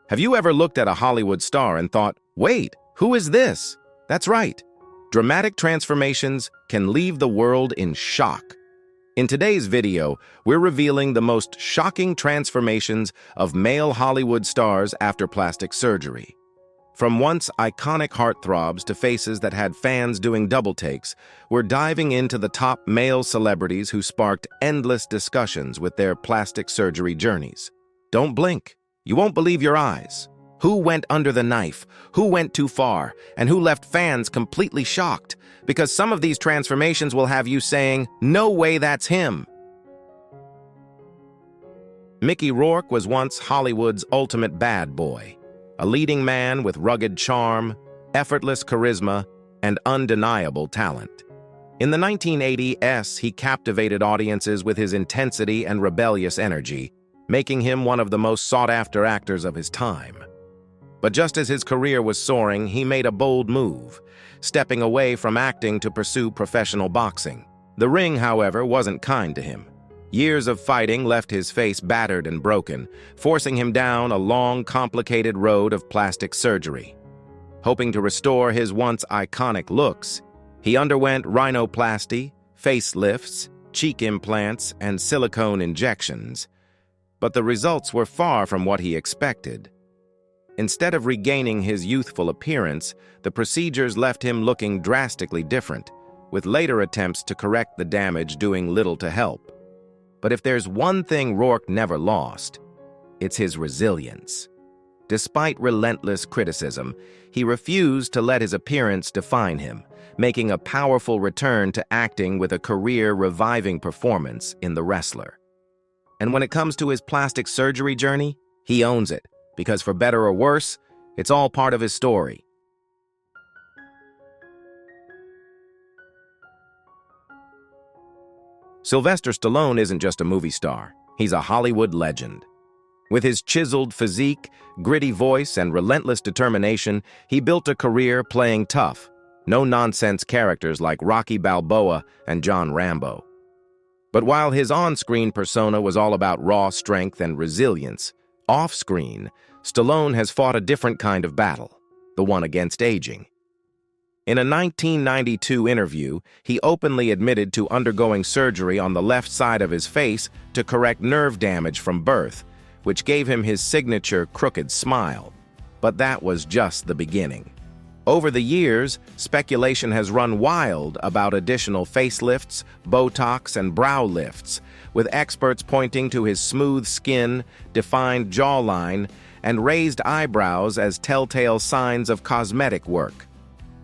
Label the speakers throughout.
Speaker 1: Have you ever looked at a Hollywood star and thought, wait, who is this? That's right. Dramatic transformations can leave the world in shock. In today's video, we're revealing the most shocking transformations of male Hollywood stars after plastic surgery. From once iconic heartthrobs to faces that had fans doing double takes, we're diving into the top male celebrities who sparked endless discussions with their plastic surgery journeys. Don't blink. You won't believe your eyes. Who went under the knife? Who went too far? And who left fans completely shocked? Because some of these transformations will have you saying, no way that's him. Mickey Rourke was once Hollywood's ultimate bad boy. A leading man with rugged charm, effortless charisma, and undeniable talent. In the 1980s, he captivated audiences with his intensity and rebellious energy, making him one of the most sought-after actors of his time. But just as his career was soaring, he made a bold move, stepping away from acting to pursue professional boxing. The ring, however, wasn't kind to him. Years of fighting left his face battered and broken, forcing him down a long, complicated road of plastic surgery. Hoping to restore his once iconic looks, he underwent rhinoplasty, facelifts, cheek implants, and silicone injections. But the results were far from what he expected. Instead of regaining his youthful appearance, the procedures left him looking drastically different, with later attempts to correct the damage doing little to help. But if there's one thing Rourke never lost, it's his resilience. Despite relentless criticism, he refused to let his appearance define him, making a powerful return to acting with a career-reviving performance in The Wrestler. And when it comes to his plastic surgery journey, he owns it, because for better or worse, it's all part of his story. Sylvester Stallone isn't just a movie star, he's a Hollywood legend. With his chiseled physique, gritty voice, and relentless determination, he built a career playing tough, no-nonsense characters like Rocky Balboa and John Rambo. But while his on-screen persona was all about raw strength and resilience, off-screen, Stallone has fought a different kind of battle, the one against aging. In a 1992 interview, he openly admitted to undergoing surgery on the left side of his face to correct nerve damage from birth, which gave him his signature crooked smile. But that was just the beginning. Over the years, speculation has run wild about additional facelifts, Botox, and brow lifts, with experts pointing to his smooth skin, defined jawline, and raised eyebrows as telltale signs of cosmetic work.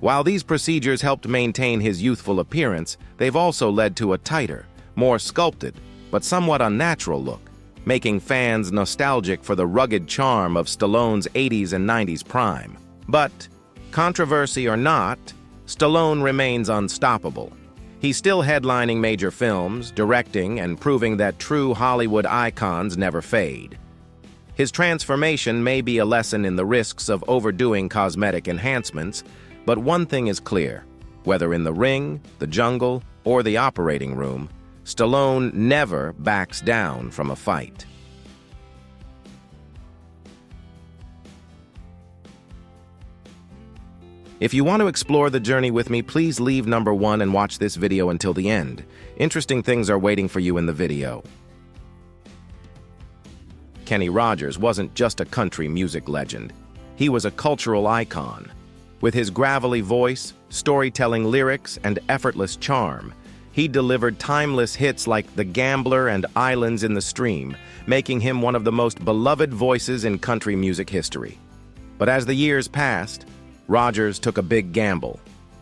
Speaker 1: While these procedures helped maintain his youthful appearance, they've also led to a tighter, more sculpted, but somewhat unnatural look, making fans nostalgic for the rugged charm of Stallone's 80s and 90s prime. But, controversy or not, Stallone remains unstoppable. He's still headlining major films, directing, and proving that true Hollywood icons never fade. His transformation may be a lesson in the risks of overdoing cosmetic enhancements, but one thing is clear. Whether in the ring, the jungle, or the operating room, Stallone never backs down from a fight. If you want to explore the journey with me, please leave number 1 and watch this video until the end. Interesting things are waiting for you in the video. Kenny Rogers wasn't just a country music legend. He was a cultural icon. With his gravelly voice, storytelling lyrics, and effortless charm, he delivered timeless hits like The Gambler and Islands in the Stream, making him one of the most beloved voices in country music history. But as the years passed, Rogers took a big gamble.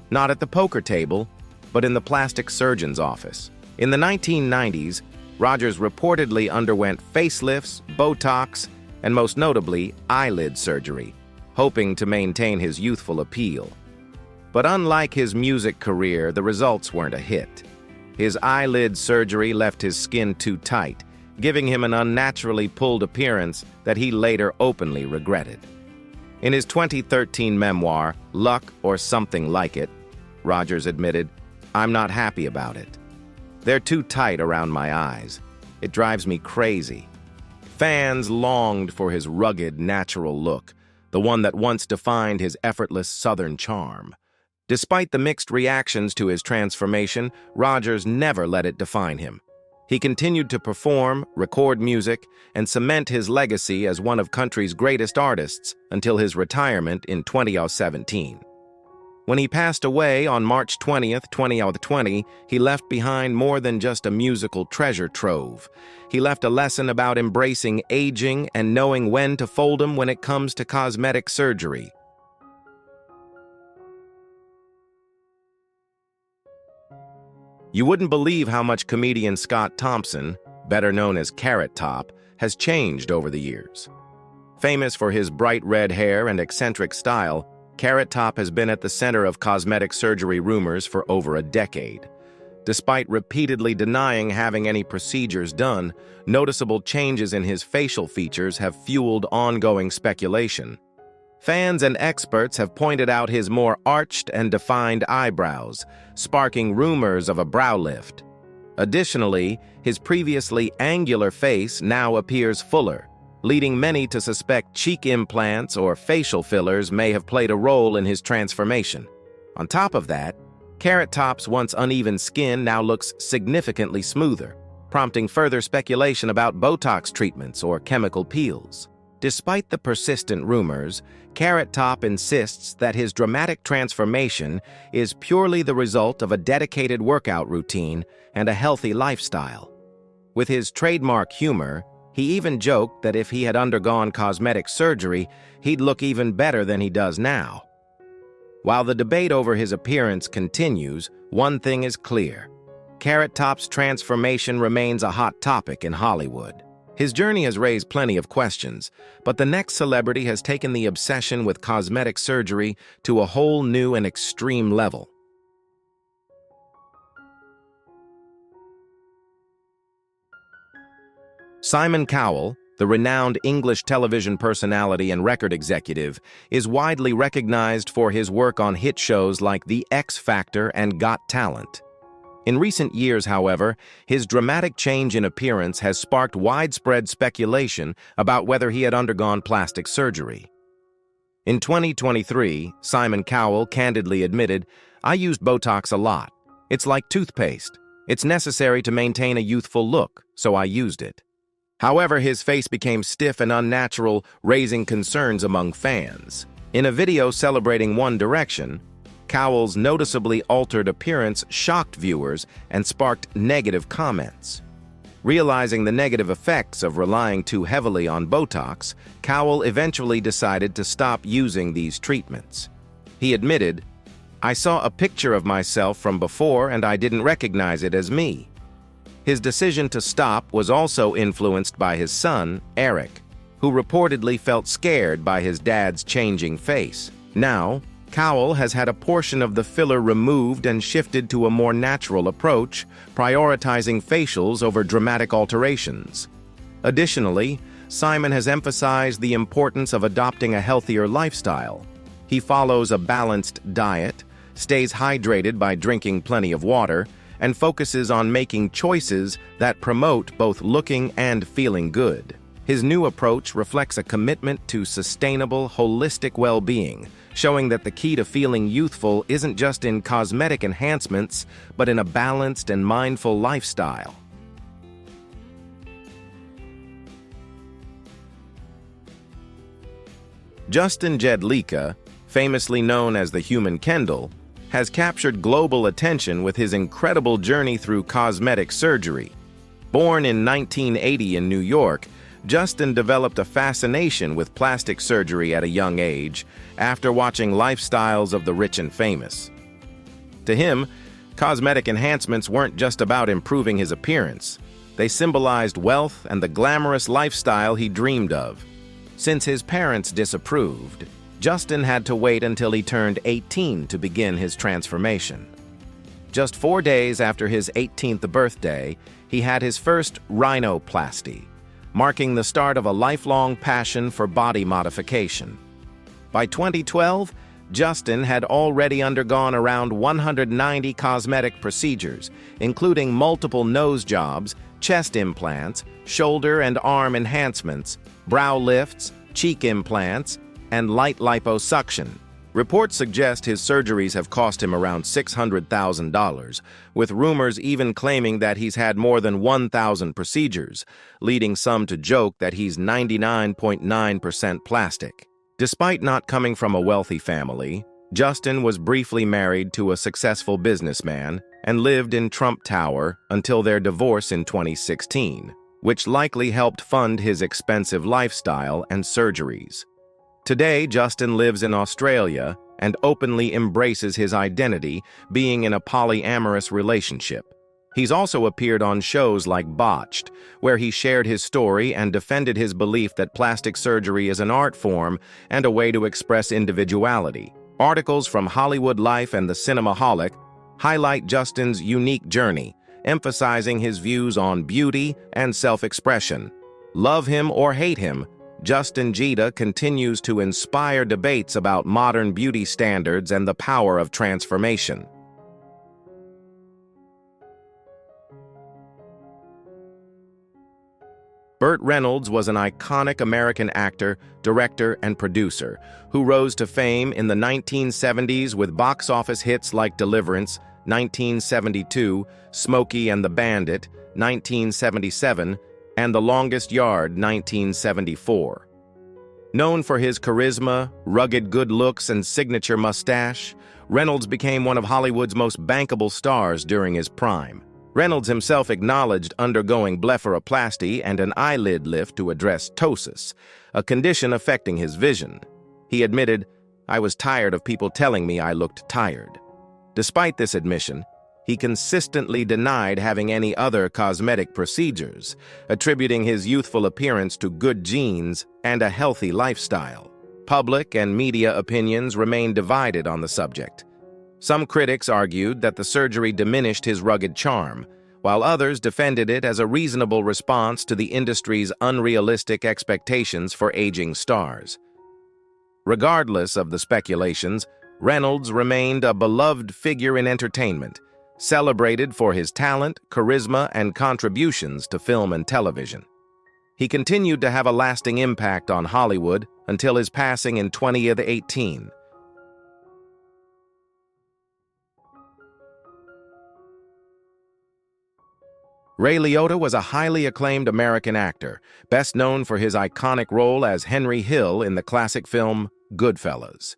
Speaker 1: Not at the poker table, but in the plastic surgeon's office. In the 1990s, Rogers reportedly underwent facelifts, Botox, and most notably, eyelid surgery, hoping to maintain his youthful appeal. But unlike his music career, the results weren't a hit. His eyelid surgery left his skin too tight, giving him an unnaturally pulled appearance that he later openly regretted. In his 2013 memoir, Luck or Something Like It, Rogers admitted, "I'm not happy about it. They're too tight around my eyes. It drives me crazy. Fans longed for his rugged, natural look, the one that once defined his effortless Southern charm. Despite the mixed reactions to his transformation, Rogers never let it define him. He continued to perform, record music, and cement his legacy as one of country's greatest artists until his retirement in 2017. When he passed away on March 20th, 2020, he left behind more than just a musical treasure trove. He left a lesson about embracing aging and knowing when to fold 'em when it comes to cosmetic surgery. You wouldn't believe how much comedian Scott Thompson, better known as Carrot Top, has changed over the years. Famous for his bright red hair and eccentric style, Carrot Top has been at the center of cosmetic surgery rumors for over a decade. Despite repeatedly denying having any procedures done, noticeable changes in his facial features have fueled ongoing speculation. Fans and experts have pointed out his more arched and defined eyebrows, sparking rumors of a brow lift. Additionally, his previously angular face now appears fuller, leading many to suspect cheek implants or facial fillers may have played a role in his transformation. On top of that, Carrot Top's once uneven skin now looks significantly smoother, prompting further speculation about Botox treatments or chemical peels. Despite the persistent rumors, Carrot Top insists that his dramatic transformation is purely the result of a dedicated workout routine and a healthy lifestyle. With his trademark humor, he even joked that if he had undergone cosmetic surgery, he'd look even better than he does now. While the debate over his appearance continues, one thing is clear. Carrot Top's transformation remains a hot topic in Hollywood. His journey has raised plenty of questions, but the next celebrity has taken the obsession with cosmetic surgery to a whole new and extreme level. Simon Cowell, the renowned English television personality and record executive, is widely recognized for his work on hit shows like The X Factor and Got Talent. In recent years, however, his dramatic change in appearance has sparked widespread speculation about whether he had undergone plastic surgery. In 2023, Simon Cowell candidly admitted, "I used Botox a lot. It's like toothpaste. It's necessary to maintain a youthful look, so I used it." However, his face became stiff and unnatural, raising concerns among fans. In a video celebrating One Direction, Cowell's noticeably altered appearance shocked viewers and sparked negative comments. Realizing the negative effects of relying too heavily on Botox, Cowell eventually decided to stop using these treatments. He admitted, "I saw a picture of myself from before and I didn't recognize it as me." His decision to stop was also influenced by his son, Eric, who reportedly felt scared by his dad's changing face. Now, Cowell has had a portion of the filler removed and shifted to a more natural approach, prioritizing facials over dramatic alterations. Additionally, Simon has emphasized the importance of adopting a healthier lifestyle. He follows a balanced diet, stays hydrated by drinking plenty of water, and focuses on making choices that promote both looking and feeling good. His new approach reflects a commitment to sustainable, holistic well-being, showing that the key to feeling youthful isn't just in cosmetic enhancements, but in a balanced and mindful lifestyle. Justin Jedlica, famously known as the Human Kendall, has captured global attention with his incredible journey through cosmetic surgery. Born in 1980 in New York, Justin developed a fascination with plastic surgery at a young age after watching lifestyles of the rich and famous. To him, cosmetic enhancements weren't just about improving his appearance. They symbolized wealth and the glamorous lifestyle he dreamed of. Since his parents disapproved, Justin had to wait until he turned 18 to begin his transformation. Just 4 days after his 18th birthday, he had his first rhinoplasty, marking the start of a lifelong passion for body modification. By 2012, Justin had already undergone around 190 cosmetic procedures, including multiple nose jobs, chest implants, shoulder and arm enhancements, brow lifts, cheek implants, and light liposuction. Reports suggest his surgeries have cost him around $600,000, with rumors even claiming that he's had more than 1,000 procedures, leading some to joke that he's 99.9% plastic. Despite not coming from a wealthy family, Justin was briefly married to a successful businessman and lived in Trump Tower until their divorce in 2016, which likely helped fund his expensive lifestyle and surgeries. Today, Justin lives in Australia and openly embraces his identity, being in a polyamorous relationship. He's also appeared on shows like Botched, where he shared his story and defended his belief that plastic surgery is an art form and a way to express individuality. Articles from Hollywood Life and The Cinemaholic highlight Justin's unique journey, emphasizing his views on beauty and self-expression. Love him or hate him, Justin Jedlica continues to inspire debates about modern beauty standards and the power of transformation. Burt Reynolds was an iconic American actor, director, and producer who rose to fame in the 1970s with box office hits like Deliverance, 1972, Smokey and the Bandit, 1977, and The Longest Yard, 1974. Known for his charisma, rugged good looks, and signature mustache, Reynolds became one of Hollywood's most bankable stars during his prime. Reynolds himself acknowledged undergoing blepharoplasty and an eyelid lift to address ptosis, a condition affecting his vision. He admitted, "I was tired of people telling me I looked tired." Despite this admission, he consistently denied having any other cosmetic procedures, attributing his youthful appearance to good genes and a healthy lifestyle. Public and media opinions remain divided on the subject. Some critics argued that the surgery diminished his rugged charm, while others defended it as a reasonable response to the industry's unrealistic expectations for aging stars. Regardless of the speculations, Reynolds remained a beloved figure in entertainment, celebrated for his talent, charisma, and contributions to film and television. He continued to have a lasting impact on Hollywood until his passing in 2018. Ray Liotta was a highly acclaimed American actor, best known for his iconic role as Henry Hill in the classic film Goodfellas.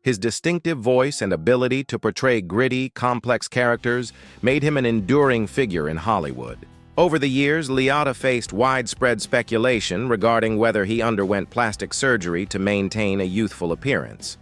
Speaker 1: His distinctive voice and ability to portray gritty, complex characters made him an enduring figure in Hollywood. Over the years, Liotta faced widespread speculation regarding whether he underwent plastic surgery to maintain a youthful appearance.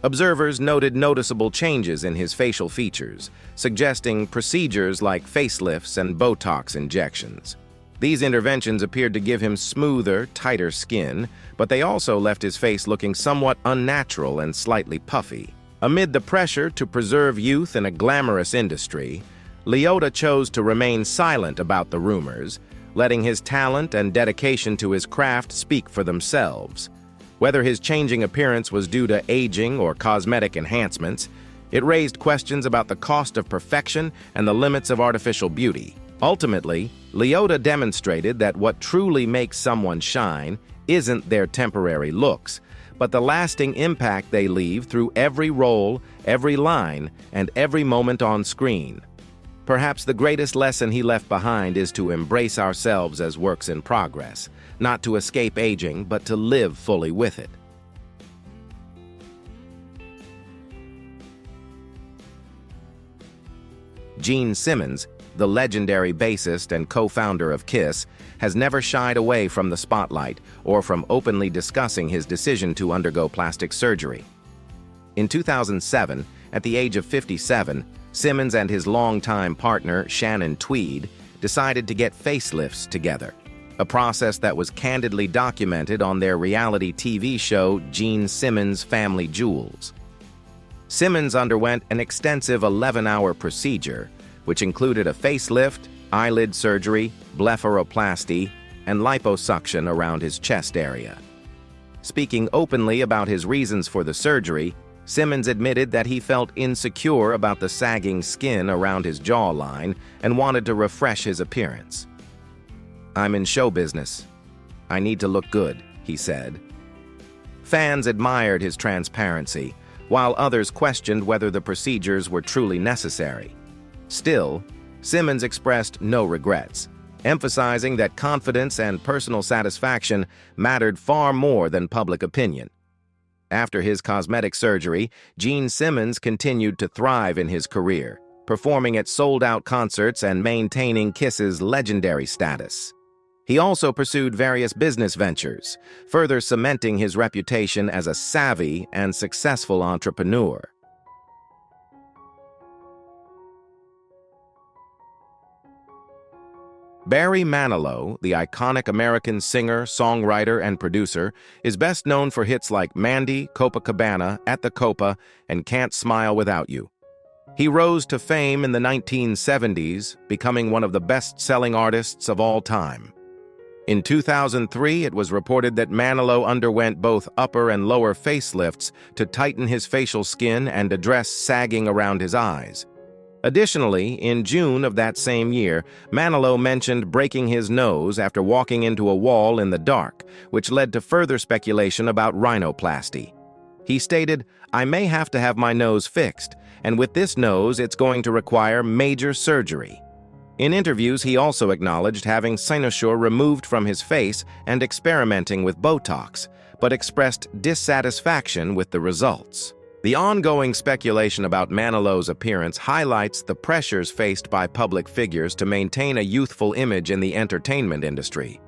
Speaker 1: Observers noted noticeable changes in his facial features, suggesting procedures like facelifts and Botox injections. These interventions appeared to give him smoother, tighter skin, but they also left his face looking somewhat unnatural and slightly puffy. Amid the pressure to preserve youth in a glamorous industry, Liotta chose to remain silent about the rumors, letting his talent and dedication to his craft speak for themselves. Whether his changing appearance was due to aging or cosmetic enhancements, it raised questions about the cost of perfection and the limits of artificial beauty. Ultimately, Liotta demonstrated that what truly makes someone shine isn't their temporary looks, but the lasting impact they leave through every role, every line, and every moment on screen. Perhaps the greatest lesson he left behind is to embrace ourselves as works in progress, not to escape aging, but to live fully with it. Gene Simmons, the legendary bassist and co-founder of Kiss, has never shied away from the spotlight or from openly discussing his decision to undergo plastic surgery. In 2007, at the age of 57, Simmons and his longtime partner, Shannon Tweed, decided to get facelifts together, a process that was candidly documented on their reality TV show Gene Simmons' Family Jewels. Simmons underwent an extensive 11-hour procedure, which included a facelift, eyelid surgery, blepharoplasty, and liposuction around his chest area. Speaking openly about his reasons for the surgery, Simmons admitted that he felt insecure about the sagging skin around his jawline and wanted to refresh his appearance. "I'm in show business. I need to look good," he said. Fans admired his transparency, while others questioned whether the procedures were truly necessary. Still, Simmons expressed no regrets, emphasizing that confidence and personal satisfaction mattered far more than public opinion. After his cosmetic surgery, Gene Simmons continued to thrive in his career, performing at sold-out concerts and maintaining Kiss's legendary status. He also pursued various business ventures, further cementing his reputation as a savvy and successful entrepreneur. Barry Manilow, the iconic American singer, songwriter, and producer, is best known for hits like Mandy, Copacabana, At the Copa, and Can't Smile Without You. He rose to fame in the 1970s, becoming one of the best-selling artists of all time. In 2003, it was reported that Manilow underwent both upper and lower facelifts to tighten his facial skin and address sagging around his eyes. Additionally, in June of that same year, Manilow mentioned breaking his nose after walking into a wall in the dark, which led to further speculation about rhinoplasty. He stated, "I may have to have my nose fixed, and with this nose, it's going to require major surgery." In interviews, he also acknowledged having cynosure removed from his face and experimenting with Botox, but expressed dissatisfaction with the results. The ongoing speculation about Manilow's appearance highlights the pressures faced by public figures to maintain a youthful image in the entertainment industry.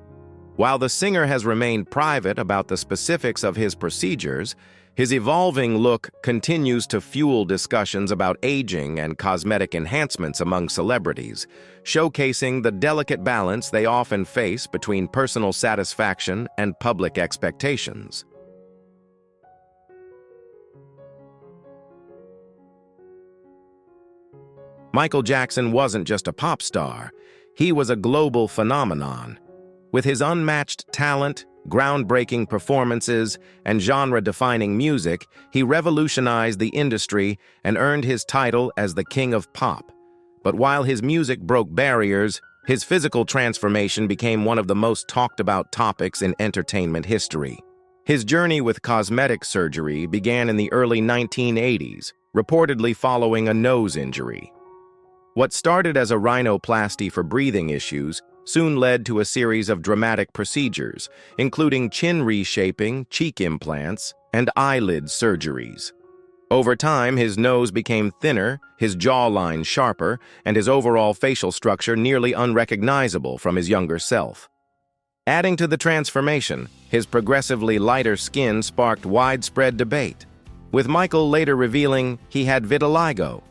Speaker 1: While the singer has remained private about the specifics of his procedures, his evolving look continues to fuel discussions about aging and cosmetic enhancements among celebrities, showcasing the delicate balance they often face between personal satisfaction and public expectations. Michael Jackson wasn't just a pop star, he was a global phenomenon. With his unmatched talent, groundbreaking performances, and genre-defining music, he revolutionized the industry and earned his title as the King of Pop. But while his music broke barriers, his physical transformation became one of the most talked-about topics in entertainment history. His journey with cosmetic surgery began in the early 1980s, reportedly following a nose injury. What started as a rhinoplasty for breathing issues soon led to a series of dramatic procedures, including chin reshaping, cheek implants, and eyelid surgeries. Over time, his nose became thinner, his jawline sharper, and his overall facial structure nearly unrecognizable from his younger self. Adding to the transformation, his progressively lighter skin sparked widespread debate, with Michael later revealing he had vitiligo,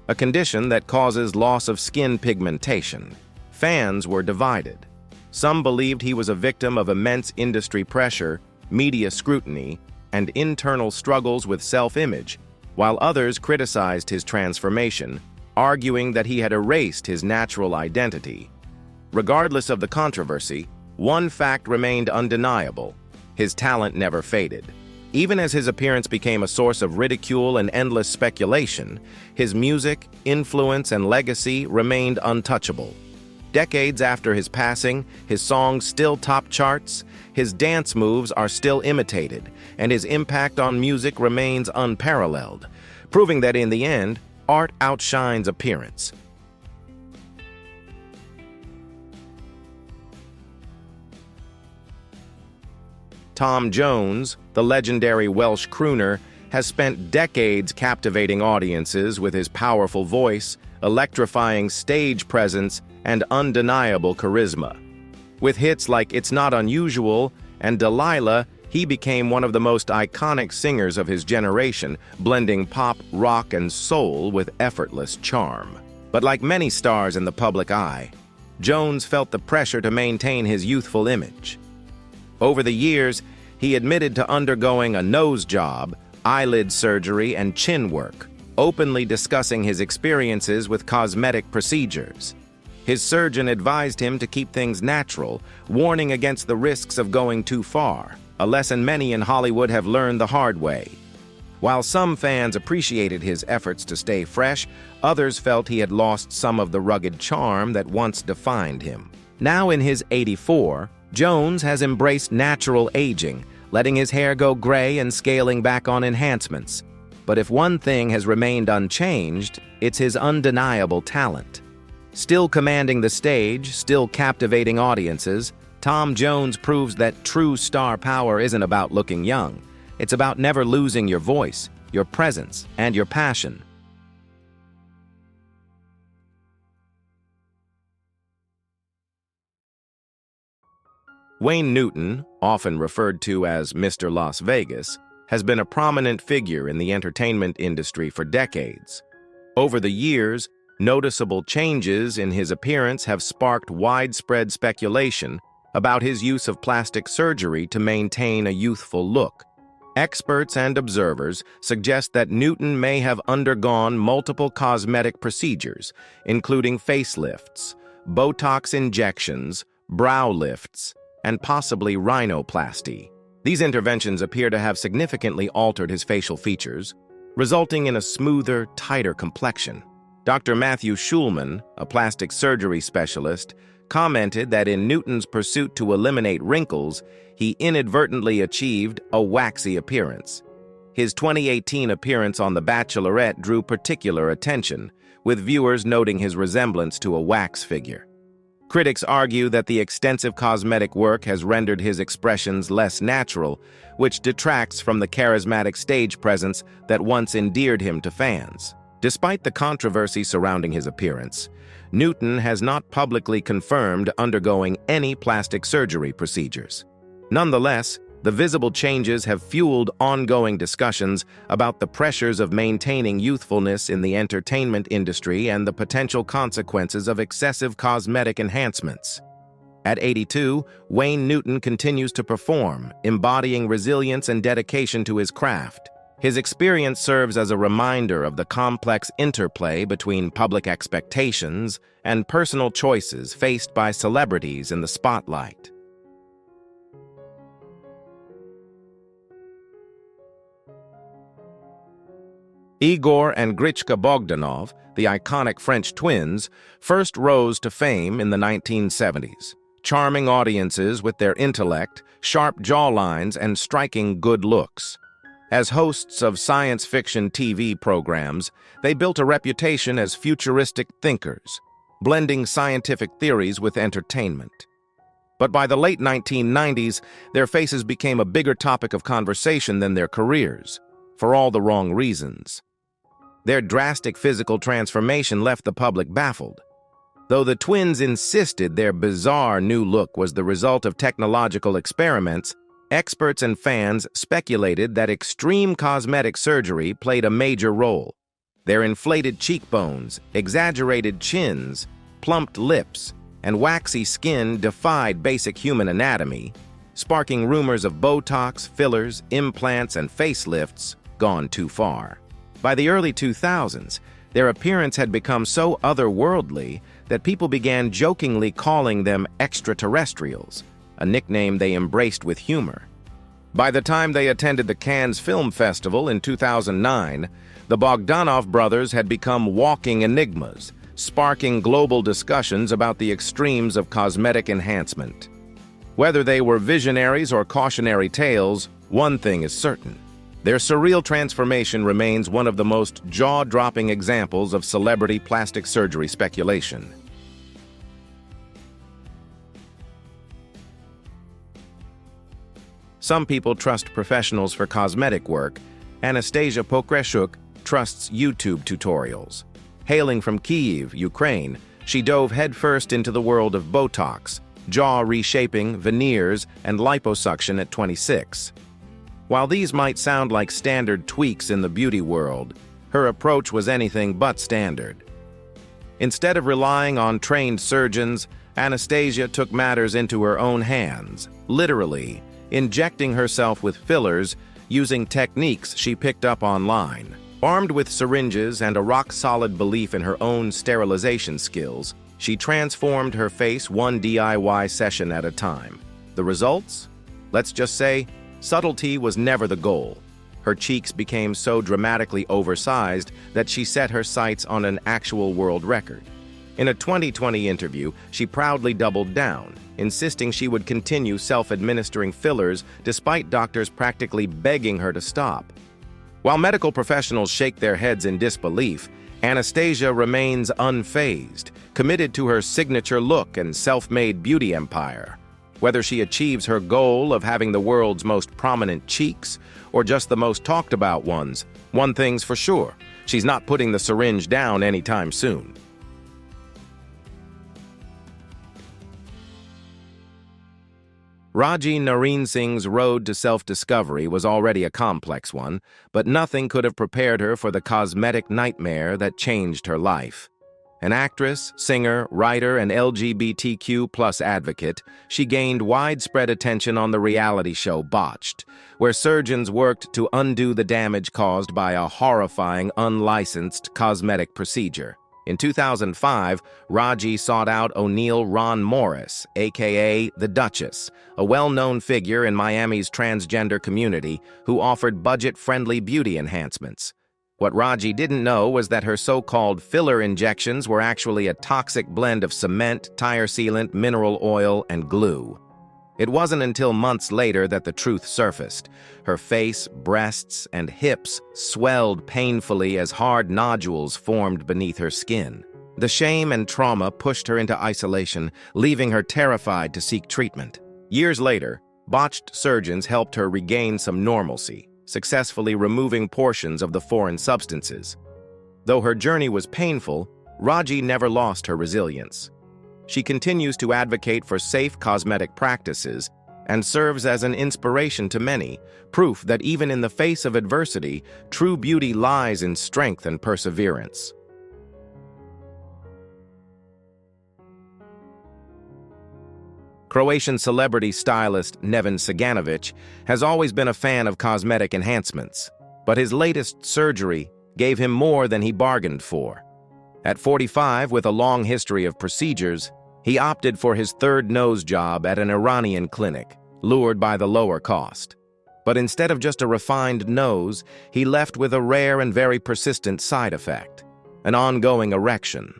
Speaker 1: a condition that causes loss of skin pigmentation. Fans were divided. Some believed he was a victim of immense industry pressure, media scrutiny, and internal struggles with self-image, while others criticized his transformation, arguing that he had erased his natural identity. Regardless of the controversy, one fact remained undeniable: his talent never faded. Even as his appearance became a source of ridicule and endless speculation, his music, influence, and legacy remained untouchable. Decades after his passing, his songs still top charts, his dance moves are still imitated, and his impact on music remains unparalleled, proving that in the end, art outshines appearance. Tom Jones, the legendary Welsh crooner, has spent decades captivating audiences with his powerful voice, electrifying stage presence, and undeniable charisma. With hits like It's Not Unusual and Delilah, he became one of the most iconic singers of his generation, blending pop, rock, and soul with effortless charm. But like many stars in the public eye, Jones felt the pressure to maintain his youthful image. Over the years, he admitted to undergoing a nose job, eyelid surgery, and chin work, openly discussing his experiences with cosmetic procedures. His surgeon advised him to keep things natural, warning against the risks of going too far, a lesson many in Hollywood have learned the hard way. While some fans appreciated his efforts to stay fresh, others felt he had lost some of the rugged charm that once defined him. Now in his 84, Jones has embraced natural aging, letting his hair go gray and scaling back on enhancements. But if one thing has remained unchanged, it's his undeniable talent. Still commanding the stage, still captivating audiences, Tom Jones proves that true star power isn't about looking young. It's about never losing your voice, your presence, and your passion. Wayne Newton, often referred to as Mr. Las Vegas, has been a prominent figure in the entertainment industry for decades. Over the years, noticeable changes in his appearance have sparked widespread speculation about his use of plastic surgery to maintain a youthful look. Experts and observers suggest that Newton may have undergone multiple cosmetic procedures, including facelifts, Botox injections, brow lifts, and possibly rhinoplasty. These interventions appear to have significantly altered his facial features, resulting in a smoother, tighter complexion. Dr. Matthew Schulman, a plastic surgery specialist, commented that in Newton's pursuit to eliminate wrinkles, he inadvertently achieved a waxy appearance. His 2018 appearance on The Bachelorette drew particular attention, with viewers noting his resemblance to a wax figure. Critics argue that the extensive cosmetic work has rendered his expressions less natural, which detracts from the charismatic stage presence that once endeared him to fans. Despite the controversy surrounding his appearance, Newton has not publicly confirmed undergoing any plastic surgery procedures. Nonetheless, the visible changes have fueled ongoing discussions about the pressures of maintaining youthfulness in the entertainment industry and the potential consequences of excessive cosmetic enhancements. At 82, Wayne Newton continues to perform, embodying resilience and dedication to his craft. His experience serves as a reminder of the complex interplay between public expectations and personal choices faced by celebrities in the spotlight. Igor and Grichka Bogdanov, the iconic French twins, first rose to fame in the 1970s, charming audiences with their intellect, sharp jawlines, and striking good looks. As hosts of science fiction TV programs, they built a reputation as futuristic thinkers, blending scientific theories with entertainment. But by the late 1990s, their faces became a bigger topic of conversation than their careers, for all the wrong reasons. Their drastic physical transformation left the public baffled. Though the twins insisted their bizarre new look was the result of technological experiments, experts and fans speculated that extreme cosmetic surgery played a major role. Their inflated cheekbones, exaggerated chins, plumped lips, and waxy skin defied basic human anatomy, sparking rumors of Botox, fillers, implants, and facelifts gone too far. By the early 2000s, their appearance had become so otherworldly that people began jokingly calling them extraterrestrials, a nickname they embraced with humor. By the time they attended the Cannes Film Festival in 2009, the Bogdanov brothers had become walking enigmas, sparking global discussions about the extremes of cosmetic enhancement. Whether they were visionaries or cautionary tales, one thing is certain. Their surreal transformation remains one of the most jaw-dropping examples of celebrity plastic surgery speculation. Some people trust professionals for cosmetic work. Anastasia Pokreshchuk trusts YouTube tutorials. Hailing from Kyiv, Ukraine, she dove headfirst into the world of Botox, jaw reshaping, veneers, and liposuction at 26. While these might sound like standard tweaks in the beauty world, her approach was anything but standard. Instead of relying on trained surgeons, Anastasia took matters into her own hands, literally, injecting herself with fillers using techniques she picked up online. Armed with syringes and a rock-solid belief in her own sterilization skills, she transformed her face one DIY session at a time. The results? Let's just say, subtlety was never the goal. Her cheeks became so dramatically oversized that she set her sights on an actual world record. In a 2020 interview, she proudly doubled down, insisting she would continue self-administering fillers despite doctors practically begging her to stop. While medical professionals shake their heads in disbelief, Anastasia remains unfazed, committed to her signature look and self-made beauty empire. Whether she achieves her goal of having the world's most prominent cheeks or just the most talked about ones, one thing's for sure, she's not putting the syringe down anytime soon. Rajee Narinesingh's road to self-discovery was already a complex one, but nothing could have prepared her for the cosmetic nightmare that changed her life. An actress, singer, writer, and LGBTQ+ advocate, she gained widespread attention on the reality show Botched, where surgeons worked to undo the damage caused by a horrifying, unlicensed cosmetic procedure. In 2005, Rajee sought out O'Neill Ron Morris, aka the Duchess, a well-known figure in Miami's transgender community who offered budget-friendly beauty enhancements. What Rajee didn't know was that her so-called filler injections were actually a toxic blend of cement, tire sealant, mineral oil, and glue. It wasn't until months later that the truth surfaced. Her face, breasts, and hips swelled painfully as hard nodules formed beneath her skin. The shame and trauma pushed her into isolation, leaving her terrified to seek treatment. Years later, botched surgeons helped her regain some normalcy, successfully removing portions of the foreign substances. Though her journey was painful, Rajee never lost her resilience. She continues to advocate for safe cosmetic practices and serves as an inspiration to many, proof that even in the face of adversity, true beauty lies in strength and perseverance. Croatian celebrity stylist Neven Ciganovic has always been a fan of cosmetic enhancements, but his latest surgery gave him more than he bargained for. At 45, with a long history of procedures, he opted for his third nose job at an Iranian clinic, lured by the lower cost. But instead of just a refined nose, he left with a rare and very persistent side effect, an ongoing erection.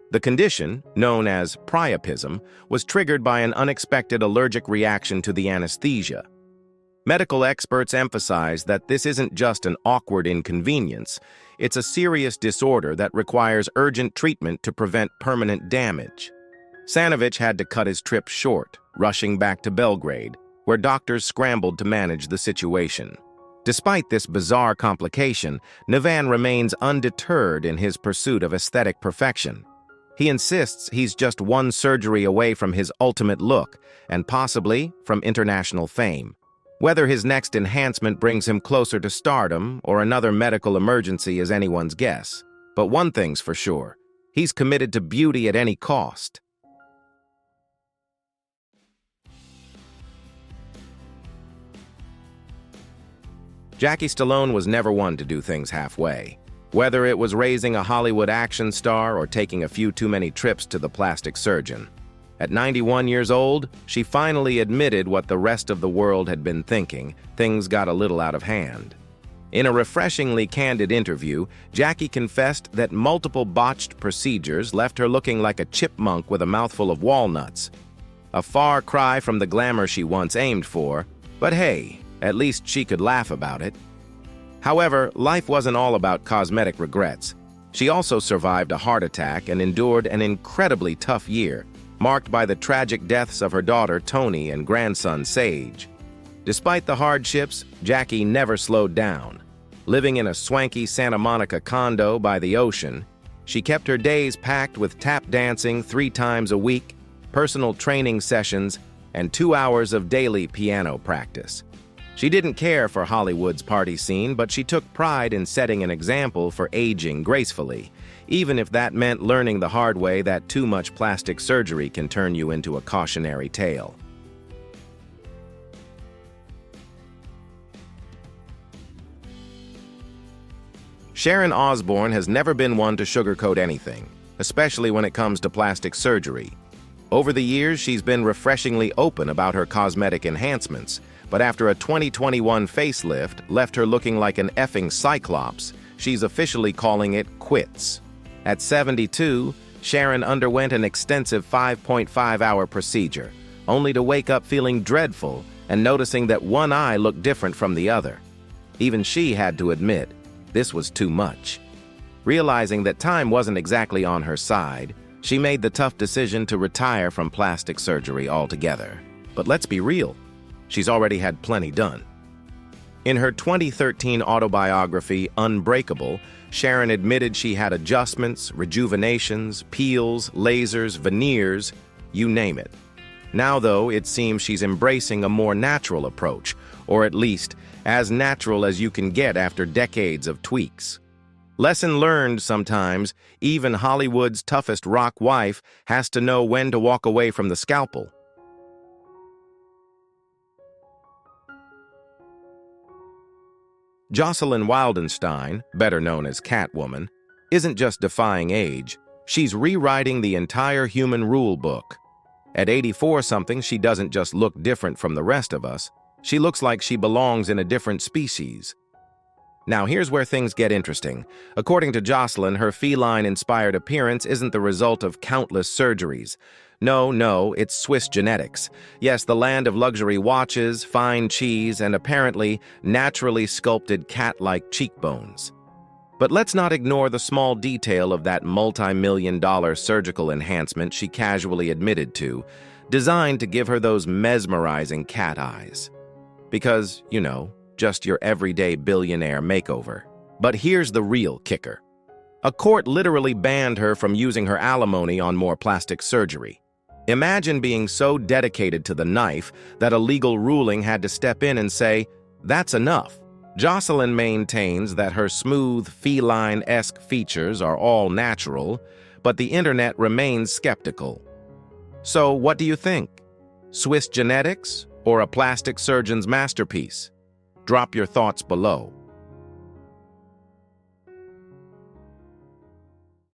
Speaker 1: The condition, known as priapism, was triggered by an unexpected allergic reaction to the anesthesia. Medical experts emphasize that this isn't just an awkward inconvenience, it's a serious disorder that requires urgent treatment to prevent permanent damage. Ciganovic had to cut his trip short, rushing back to Belgrade, where doctors scrambled to manage the situation. Despite this bizarre complication, Neven remains undeterred in his pursuit of aesthetic perfection. He insists he's just one surgery away from his ultimate look, and possibly from international fame. Whether his next enhancement brings him closer to stardom or another medical emergency is anyone's guess. But one thing's for sure, he's committed to beauty at any cost. Jackie Stallone was never one to do things halfway. Whether it was raising a Hollywood action star or taking a few too many trips to the plastic surgeon. At 91 years old, she finally admitted what the rest of the world had been thinking. Things got a little out of hand. In a refreshingly candid interview, Jackie confessed that multiple botched procedures left her looking like a chipmunk with a mouthful of walnuts. A far cry from the glamour she once aimed for, but hey, at least she could laugh about it. However, life wasn't all about cosmetic regrets. She also survived a heart attack and endured an incredibly tough year, marked by the tragic deaths of her daughter Toni and grandson Sage. Despite the hardships, Jackie never slowed down. Living in a swanky Santa Monica condo by the ocean, she kept her days packed with tap dancing 3 times a week, personal training sessions, and 2 hours of daily piano practice. She didn't care for Hollywood's party scene, but she took pride in setting an example for aging gracefully, even if that meant learning the hard way that too much plastic surgery can turn you into a cautionary tale. Sharon Osbourne has never been one to sugarcoat anything, especially when it comes to plastic surgery. Over the years, she's been refreshingly open about her cosmetic enhancements, but after a 2021 facelift left her looking like an effing cyclops, she's officially calling it quits. At 72, Sharon underwent an extensive 5.5-hour procedure, only to wake up feeling dreadful and noticing that one eye looked different from the other. Even she had to admit, this was too much. Realizing that time wasn't exactly on her side, she made the tough decision to retire from plastic surgery altogether. But let's be real, she's already had plenty done. In her 2013 autobiography, Unbreakable, Sharon admitted she had adjustments, rejuvenations, peels, lasers, veneers, you name it. Now, though, it seems she's embracing a more natural approach, or at least as natural as you can get after decades of tweaks. Lesson learned sometimes, even Hollywood's toughest rock wife has to know when to walk away from the scalpel. Jocelyn Wildenstein, better known as Catwoman, isn't just defying age, she's rewriting the entire human rule book. At 84-something, she doesn't just look different from the rest of us, she looks like she belongs in a different species. Now here's where things get interesting. According to Jocelyn, her feline-inspired appearance isn't the result of countless surgeries. No, it's Swiss genetics. Yes, the land of luxury watches, fine cheese, and apparently naturally sculpted cat-like cheekbones. But let's not ignore the small detail of that multi-million-dollar surgical enhancement she casually admitted to, designed to give her those mesmerizing cat eyes. Because, just your everyday billionaire makeover. But here's the real kicker. A court literally banned her from using her alimony on more plastic surgery. Imagine being so dedicated to the knife that a legal ruling had to step in and say, that's enough. Jocelyn maintains that her smooth, feline-esque features are all natural, but the internet remains skeptical. So what do you think? Swiss genetics or a plastic surgeon's masterpiece? Drop your thoughts below.